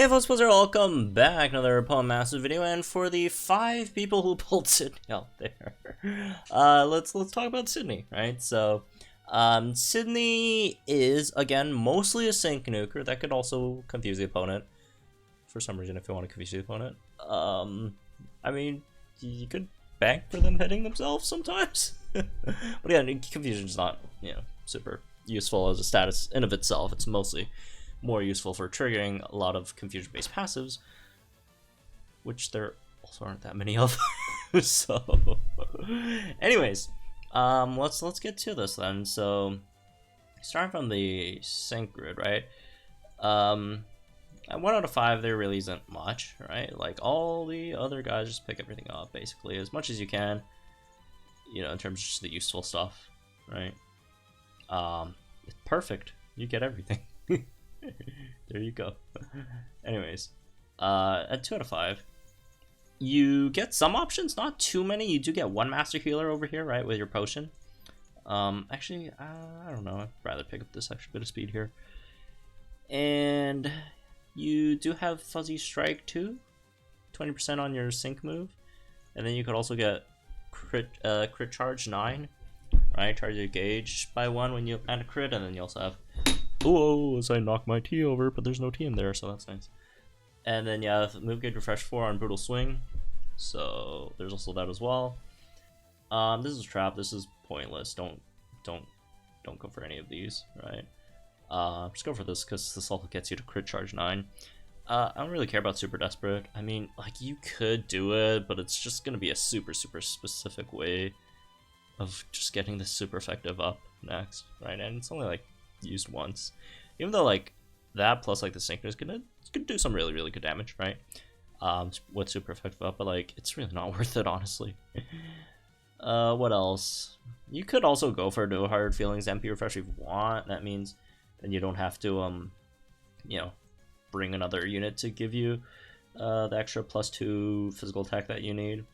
Hey folks, welcome back. Another Opponent Massive video, and for the 5 people who pulled Sidney out there, let's talk about Sidney, right? So, Sidney is again mostly a sync nuker that could also confuse the opponent for some reason if you want to confuse the opponent. I mean, you could bank for them hitting themselves sometimes, but yeah, confusion is not super useful as a status in of itself. It's mostly more useful for triggering a lot of confusion-based passives, which there also aren't that many of. So, anyways, let's get to this then. So, starting from the sync grid, right? At 1 out of 5, there really isn't much, right? Like all the other guys just pick everything up basically as much as you can, in terms of just the useful stuff, right? It's perfect. You get everything. There you go. Anyways, at 2 out of 5, you get some options, not too many. You do get 1 master healer over here, right, with your potion. Actually, I don't know. I'd rather pick up this extra bit of speed here. And you do have Fuzzy Strike too, 20% on your sync move. And then you could also get crit charge 9, right? Charge your gauge by 1 when you add a crit, and then you also have oh, as I knock my T over, but there's no T in there, so that's nice. And then you have move gauge refresh 4 on brutal swing, so there's also that as well. This is a trap. This is pointless. Don't go for any of these, right? Just go for this because this also gets you to crit charge 9. I don't really care about super desperate. I mean, like, you could do it, but it's just gonna be a super specific way of just getting this super effective up next, right? And it's only like used once, even though like that plus like the sync is gonna do some really good damage, right? With super effective up, but like it's really not worth it, honestly. What else? You could also go for Do Hard Feelings MP refresh if you want. That means then you don't have to bring another unit to give you the extra +2 physical attack that you need.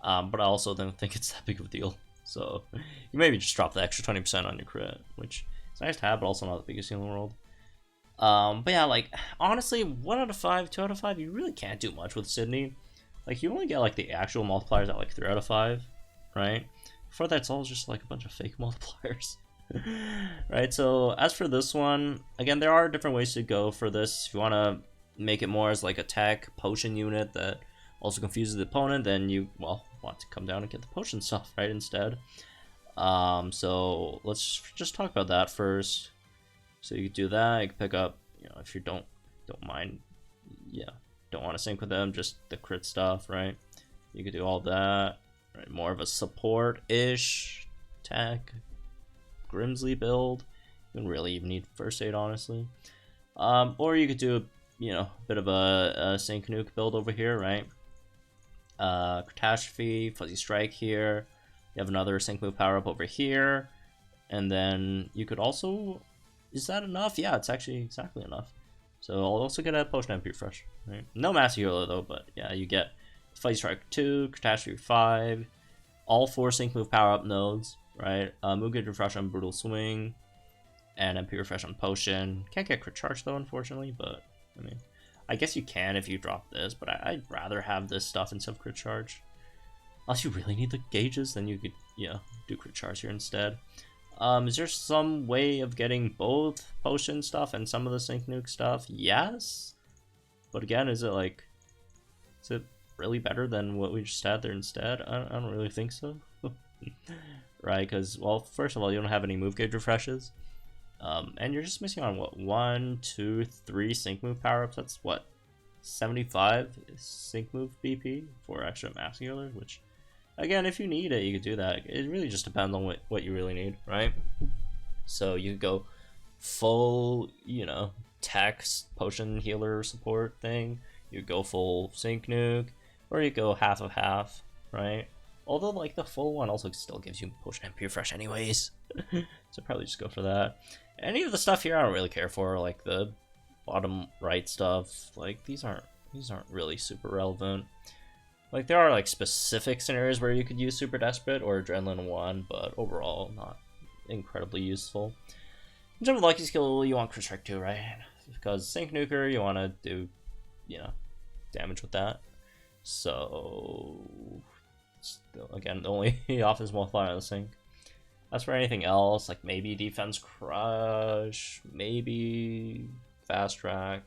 But I also don't think it's that big of a deal, so you maybe just drop the extra 20% on your crit, which it's nice to have, but also not the biggest deal in the world. But yeah, like, honestly, 1 out of 5, 2 out of 5, you really can't do much with Sidney. Like, you only get, like, the actual multipliers at, like, 3 out of 5, right? Before that, it's all just, like, a bunch of fake multipliers. Right, so, as for this one, again, there are different ways to go for this. If you want to make it more as, like, a tech potion unit that also confuses the opponent, then you, well, want to come down and get the potion stuff, right, instead. So let's just talk about that first. So you can do that. You can pick up, if you don't mind, don't want to sync with them, just the crit stuff, right? You could do all that, right? More of a support-ish tech Grimsley build. You don't really even need first aid, honestly. Or you could do a bit of a sync nuke build over here, right? Catastrophe, Fuzzy Strike here. You have another sync move power up over here, and then you could also, is that enough? Yeah, it's actually exactly enough. So I'll also get a potion MP refresh, right? No master healer though, but yeah, you get Fuzzy Strike 2, Catastrophe 5, all 4 sync move power up nodes, right? Move gauge refresh on brutal swing, and MP refresh on potion. Can't get crit charge though, unfortunately, but I mean, I guess you can if you drop this, but I'd rather have this stuff instead of crit charge. Unless you really need the gauges, then you could, do crit charge here instead. Is there some way of getting both potion stuff and some of the sync nuke stuff? Yes. But again, is it really better than what we just had there instead? I don't really think so. Right, because, well, first of all, you don't have any move gauge refreshes. And you're just missing on, what, 1, 2, 3 sync move power-ups? That's, what, 75 sync move BP for extra master healers, which, again, if you need it, you could do that. It really just depends on what you really need, right? So you could go full, tax potion healer support thing. You go full sync nuke, or you go half of half, right? Although, like, the full one also still gives you potion MP refresh anyways. So probably just go for that. Any of the stuff here I don't really care for, like the bottom right stuff. Like, these aren't really super relevant. Like, there are like specific scenarios where you could use Super Desperate or Adrenaline 1, but overall not incredibly useful. In terms of lucky skill, you want Crit Strike 2, right? Because Sync Nuker, you want to do you know, damage with that. So still, again, the only offense multiplier on the sync. As for anything else, like maybe defense crush, maybe fast track,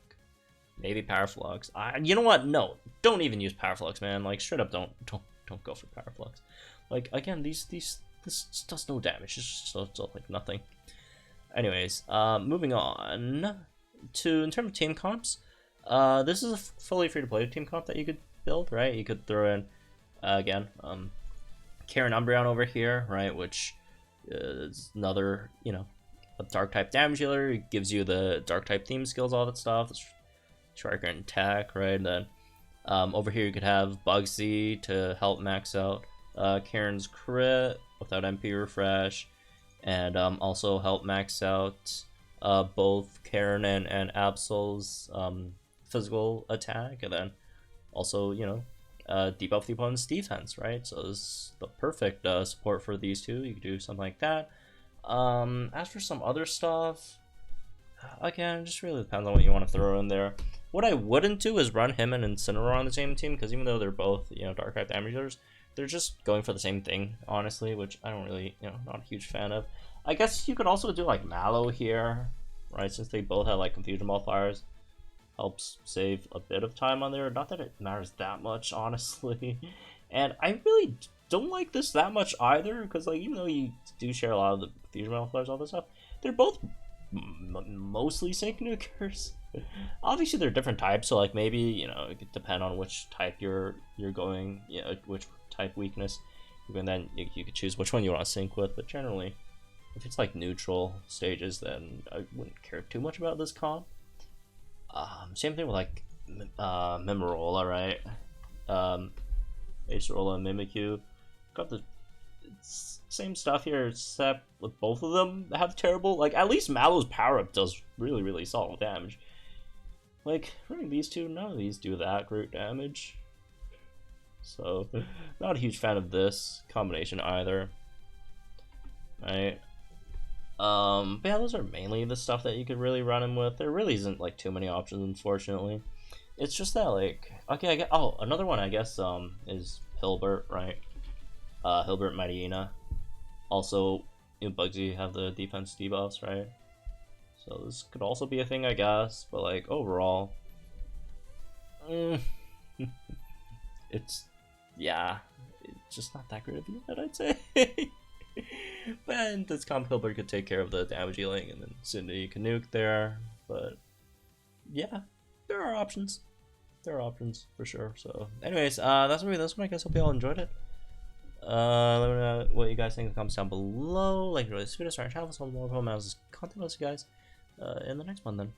maybe power flux. You know what? No, don't even use power flux, man. Like straight up, don't go for power flux. Like again, this does no damage. It's just like nothing. Anyways, moving on to in terms of team comps. This is a fully free to play team comp that you could build, right? You could throw in again, Karen Umbreon over here, right? Which is another, you know, a dark type damage dealer. It gives you the dark type theme skills, all that stuff. Striker and attack, right? And then over here you could have Bugsy to help max out Karen's crit without MP refresh, and also help max out both Karen and Absol's physical attack, and then also, you know, debuff the opponent's defense, right? So this is the perfect support for these two. You could do something like that. As for some other stuff, again, it just really depends on what you want to throw in there. What I wouldn't do is run him and Incineroar on the same team, because even though they're both, you know, dark type damage dealers, they're just going for the same thing, honestly, which I don't really, you know, not a huge fan of. I guess you could also do like Mallow here, right? Since they both have like confusion multipliers, helps save a bit of time on there. Not that it matters that much, honestly. And I really don't like this that much either, because like even though you do share a lot of the confusion multipliers, all this stuff, they're both mostly sync nukers. Obviously they're different types, so like maybe, you know, it could depend on which type you're going, you know, which type weakness, and then you could choose which one you want to sync with. But generally, if it's like neutral stages, then I wouldn't care too much about this comp. Same thing with like Mimirola, right? Acerola and Mimikyu. Got the same stuff here, except with both of them have terrible, like at least Mallow's power up does really solid damage. Like running these two, none of these do that great damage. So not a huge fan of this combination either. Right. But yeah, those are mainly the stuff that you could really run him with. There really isn't like too many options, unfortunately. It's just that like, okay, I get, oh, another one I guess is Hilbert, right? Hilbert Marina. Also, you know, Bugsy have the defense debuffs, right? So this could also be a thing, I guess. But like overall, it's, yeah, it's just not that great of a unit, I'd say. But this comp Hilbert could take care of the damage dealing, and then Sidney can nuke there. But yeah, there are options. There are options for sure. So, anyways, that's gonna be this one. I guess hope you all enjoyed it. Let me know what you guys think in the comments down below. Like, enjoy this video, start our channel for some more content. I'll see you guys in the next one then.